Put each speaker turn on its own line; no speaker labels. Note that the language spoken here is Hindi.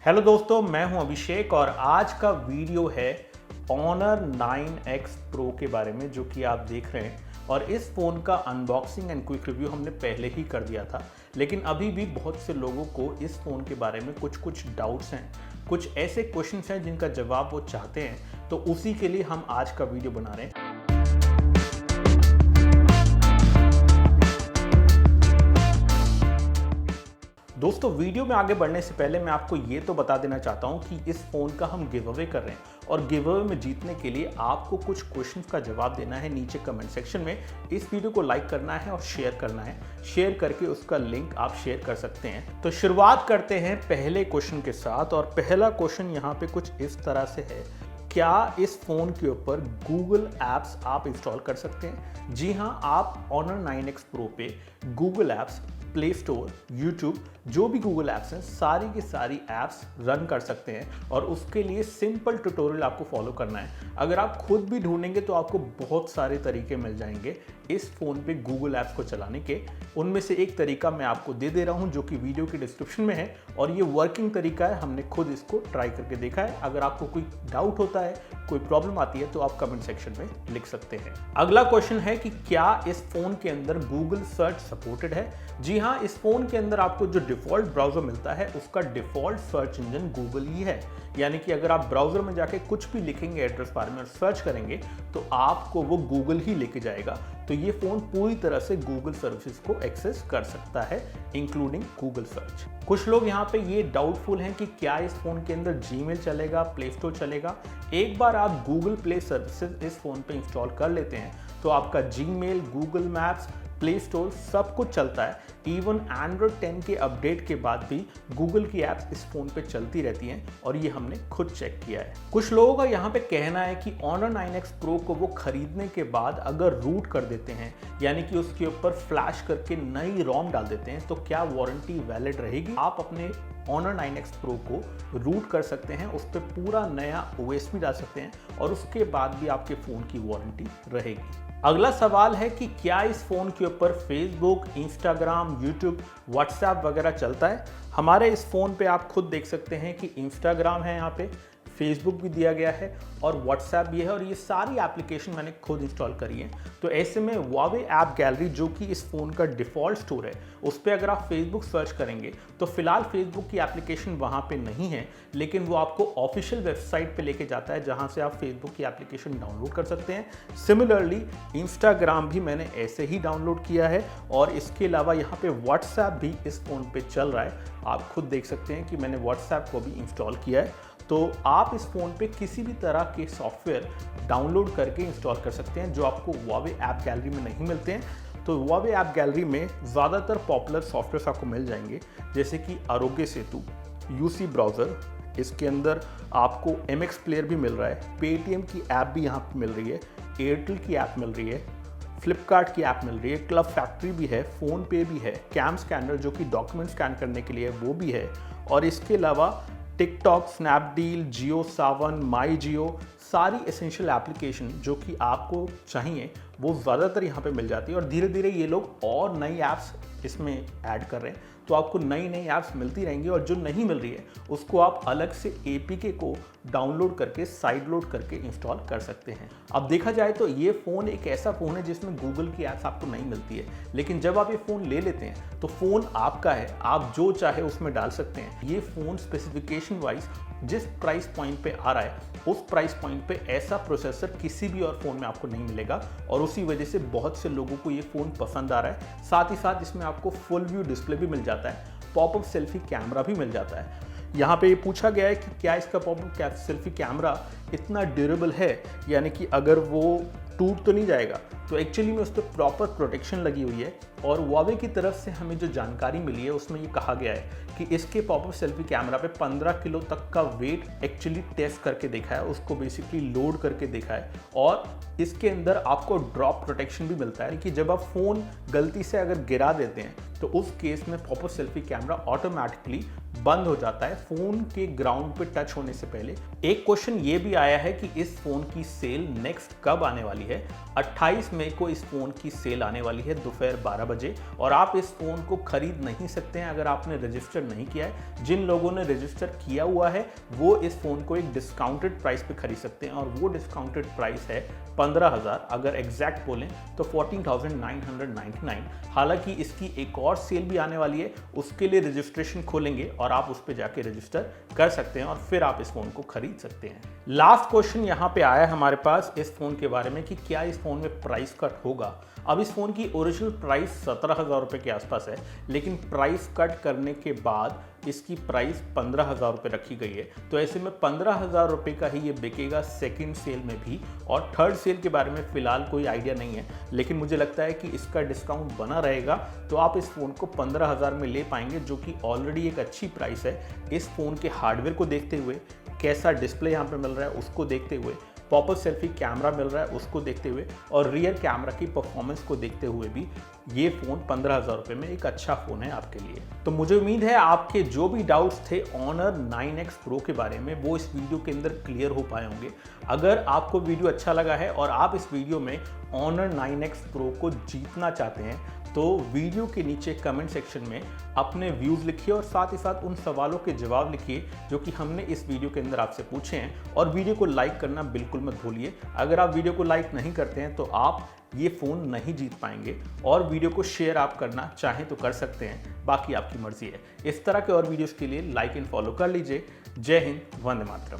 हेलो दोस्तों, मैं हूं अभिषेक और आज का वीडियो है Honor 9X Pro के बारे में जो कि आप देख रहे हैं। और इस फ़ोन का अनबॉक्सिंग एंड क्विक रिव्यू हमने पहले ही कर दिया था, लेकिन अभी भी बहुत से लोगों को इस फ़ोन के बारे में कुछ डाउट्स हैं, कुछ ऐसे क्वेश्चंस हैं जिनका जवाब वो चाहते हैं, तो उसी के लिए हम आज का वीडियो बना रहे हैं। दोस्तों, वीडियो में आगे बढ़ने से पहले मैं आपको ये तो बता देना चाहता हूँ कि इस फ़ोन का हम गिव अवे कर रहे हैं और गिव अवे में जीतने के लिए आपको कुछ क्वेश्चंस का जवाब देना है नीचे कमेंट सेक्शन में। इस वीडियो को लाइक करना है और शेयर करना है। शेयर करके उसका लिंक आप शेयर कर सकते हैं। तो शुरुआत करते हैं पहले क्वेश्चन के साथ और पहला क्वेश्चन यहाँ पे कुछ इस तरह से है, क्या इस फ़ोन के ऊपर गूगल ऐप्स आप इंस्टॉल कर सकते हैं? जी हाँ, आप Honor 9X Pro पे Google apps, play store, YouTube, जो भी गूगल ऐप्स हैं सारी की सारी ऐप्स रन कर सकते हैं और उसके लिए सिंपल ट्यूटोरियल आपको फॉलो करना है। अगर आप खुद भी ढूंढेंगे तो आपको बहुत सारे तरीके मिल जाएंगे इस फ़ोन पे गूगल ऐप्स को चलाने के। उनमें से एक तरीका मैं आपको दे दे रहा हूं जो कि वीडियो के डिस्क्रिप्शन में है और ये वर्किंग तरीका है, हमने खुद इसको ट्राई करके देखा है। अगर आपको कोई डाउट होता है, कोई प्रॉब्लम आती है तो आप कमेंट सेक्शन में लिख सकते हैं। अगला क्वेश्चन है कि क्या इस फ़ोन के अंदर गूगल सर्च सपोर्टेड है? जी हाँ, इस फ़ोन के अंदर आपको जो डिफ़ॉल्ट ब्राउज़र मिलता है उसका डिफ़ॉल्ट सर्च इंजन गूगल ही है। यानी कि अगर आप ब्राउज़र में जाके कुछ भी लिखेंगे एड्रेस बार में और सर्च करेंगे तो आपको वो गूगल ही लेके जाएगा। तो ये फ़ोन पूरी तरह से गूगल सर्विसेज को एक्सेस कर सकता है, इंक्लूडिंग गूगल सर्च। कुछ लोग यहाँ पे ये डाउटफुल हैं कि क्या इस फ़ोन के अंदर जीमेल चलेगा, प्ले स्टोर चलेगा। एक बार आप गूगल प्ले सर्विसेज इस फ़ोन पे इंस्टॉल कर लेते हैं तो आपका Gmail, Google maps, play store सब कुछ चलता है। इवन एंड्रॉयड 10 के अपडेट के बाद भी गूगल की ऐप्स इस फ़ोन पे चलती रहती हैं और ये हमने खुद चेक किया है। कुछ लोगों का यहाँ पे कहना है कि Honor 9X Pro को वो खरीदने के बाद अगर रूट कर देते हैं, यानी कि उसके ऊपर फ्लैश करके नई रोम डाल देते हैं, तो क्या वारंटी वैलिड रहेगी? आप अपने Honor 9X Pro को रूट कर सकते हैं, उस पर पूरा नया OS भी डाल सकते हैं और उसके बाद भी आपके फ़ोन की वारंटी रहेगी। अगला सवाल है कि क्या इस फ़ोन के ऊपर फेसबुक, इंस्टाग्राम, यूट्यूब, व्हाट्सएप वगैरह चलता है? हमारे इस फ़ोन पे आप खुद देख सकते हैं कि इंस्टाग्राम है, यहाँ पे फेसबुक भी दिया गया है और व्हाट्सएप भी है और ये सारी एप्लीकेशन मैंने खुद इंस्टॉल करी है। तो ऐसे में Huawei ऐप गैलरी जो कि इस फ़ोन का डिफ़ॉल्ट स्टोर है, उस पर अगर आप फेसबुक सर्च करेंगे तो फिलहाल फेसबुक की एप्लीकेशन वहाँ पे नहीं है, लेकिन वो आपको ऑफिशियल वेबसाइट पे लेके जाता है जहाँ से आप फेसबुक की एप्लीकेशन डाउनलोड कर सकते हैं। सिमिलरली इंस्टाग्राम भी मैंने ऐसे ही डाउनलोड किया है और इसके अलावा यहाँ पे व्हाट्सएप भी इस फ़ोन पे चल रहा है। आप खुद देख सकते हैं कि मैंने व्हाट्सएप को भी इंस्टॉल किया है। तो आप इस फ़ोन पे किसी भी तरह के सॉफ्टवेयर डाउनलोड करके इंस्टॉल कर सकते हैं जो आपको Huawei ऐप गैलरी में नहीं मिलते हैं। तो Huawei ऐप गैलरी में ज़्यादातर पॉपुलर सॉफ्टवेयर आपको मिल जाएंगे, जैसे कि आरोग्य सेतु, यूसी ब्राउज़र, इसके अंदर आपको MX प्लेयर भी मिल रहा है, पेटीएम की ऐप भी यहाँ पर मिल रही है, एयरटेल की ऐप मिल रही है, फ्लिपकार्ट की ऐप मिल रही है, क्लब फैक्ट्री भी है, फ़ोन पे भी है, कैम स्कैनर जो कि डॉक्यूमेंट स्कैन करने के लिए वो भी है और इसके अलावा टिकटॉक, स्नैपडील, जियो सावन, माई जियो, सारी एसेंशियल एप्लीकेशन जो कि आपको चाहिए वो ज़्यादातर यहाँ पे मिल जाती है और धीरे धीरे ये लोग और नई ऐप्स इसमें ऐड कर रहे हैं। तो आपको नई नई ऐप्स मिलती रहेंगी और जो नहीं मिल रही है उसको आप अलग से APK को डाउनलोड करके साइड लोड करके इंस्टॉल कर सकते हैं। अब देखा जाए तो ये फ़ोन एक ऐसा फ़ोन है जिसमें गूगल की ऐप्स आपको नहीं मिलती है, लेकिन जब आप ये फ़ोन ले लेते हैं तो फ़ोन आपका है, आप जो चाहे उसमें डाल सकते हैं। ये फ़ोन स्पेसिफिकेशन वाइज जिस प्राइस पॉइंट पे आ रहा है उस प्राइस पॉइंट पे ऐसा प्रोसेसर किसी भी और फ़ोन में आपको नहीं मिलेगा और उसी वजह से बहुत से लोगों को ये फ़ोन पसंद आ रहा है। साथ ही साथ इसमें आपको फुल व्यू डिस्प्ले भी मिल जाता है, पॉपअप सेल्फी कैमरा भी मिल जाता है। यहाँ पे ये पूछा गया है कि क्या इसका पॉपअप सेल्फी कैमरा इतना ड्यूरेबल है, यानी कि अगर वो टूट तो नहीं जाएगा। तो एक्चुअली में उस पर प्रॉपर प्रोटेक्शन लगी हुई है और Huawei की तरफ से हमें जो जानकारी मिली है उसमें ये कहा गया है कि इसके पॉपअप सेल्फी कैमरा पे 15 किलो तक का वेट एक्चुअली टेस्ट करके देखा है, उसको बेसिकली लोड करके देखा है और इसके अंदर आपको ड्रॉप प्रोटेक्शन भी मिलता है कि जब आप फ़ोन गलती से अगर गिरा देते हैं तो उस केस में पॉपअप सेल्फी कैमरा ऑटोमेटिकली बंद हो जाता है फोन के ग्राउंड पे टच होने से पहले। एक क्वेश्चन ये भी आया है कि इस फोन की सेल नेक्स्ट कब आने वाली है। 28 मई को इस फोन की सेल आने वाली है दोपहर 12 बजे, और आप इस फोन को खरीद नहीं सकते हैं अगर आपने रजिस्टर नहीं किया है। जिन लोगों ने रजिस्टर किया हुआ है वो इस फोन को एक डिस्काउंटेड प्राइस पे खरीद सकते हैं, और वो डिस्काउंटेड प्राइस है 15,000, अगर एग्जैक्ट बोलें तो 14,999। हालांकि इसकी एक और सेल भी आने वाली है, उसके लिए रजिस्ट्रेशन खोलेंगे और आप उस पर जाके रजिस्टर कर सकते हैं और फिर आप इस फोन को खरीद सकते हैं। लास्ट क्वेश्चन यहाँ पे आया हमारे पास इस फोन के बारे में कि क्या इस फोन में प्राइस कट होगा। अब इस फोन की ओरिजिनल प्राइस 17,000 रुपये के आसपास है, लेकिन प्राइस कट करने के बाद इसकी प्राइस 15,000 रुपये रखी गई है। तो ऐसे में 15,000 रुपये का ही ये बिकेगा सेकंड सेल में भी, और थर्ड सेल के बारे में फिलहाल कोई आइडिया नहीं है, लेकिन मुझे लगता है कि इसका डिस्काउंट बना रहेगा तो आप इस फ़ोन को 15,000 में ले पाएंगे, जो कि ऑलरेडी एक अच्छी प्राइस है। इस फ़ोन के हार्डवेयर को देखते हुए, कैसा डिस्प्ले यहाँ पे मिल रहा है उसको देखते हुए, पॉपअप सेल्फी कैमरा मिल रहा है उसको देखते हुए, और रियर कैमरा की परफॉर्मेंस को देखते हुए भी ये फ़ोन 15,000 रुपये में एक अच्छा फ़ोन है आपके लिए। तो मुझे उम्मीद है आपके जो भी डाउट्स थे Honor 9X Pro के बारे में वो इस वीडियो के अंदर क्लियर हो पाए होंगे। अगर आपको वीडियो अच्छा लगा है और आप इस वीडियो में Honor 9X Pro को जीतना चाहते हैं तो वीडियो के नीचे कमेंट सेक्शन में अपने व्यूज़ लिखिए, और साथ ही साथ उन सवालों के जवाब लिखिए जो कि हमने इस वीडियो के अंदर आपसे पूछे हैं, और वीडियो को लाइक करना बिल्कुल मत भूलिए। अगर आप वीडियो को लाइक नहीं करते हैं तो आप ये फ़ोन नहीं जीत पाएंगे, और वीडियो को शेयर आप करना चाहें तो कर सकते हैं, बाकी आपकी मर्जी है। इस तरह के और वीडियोज़ के लिए लाइक एंड फॉलो कर लीजिए। जय हिंद, वंदे मातरम।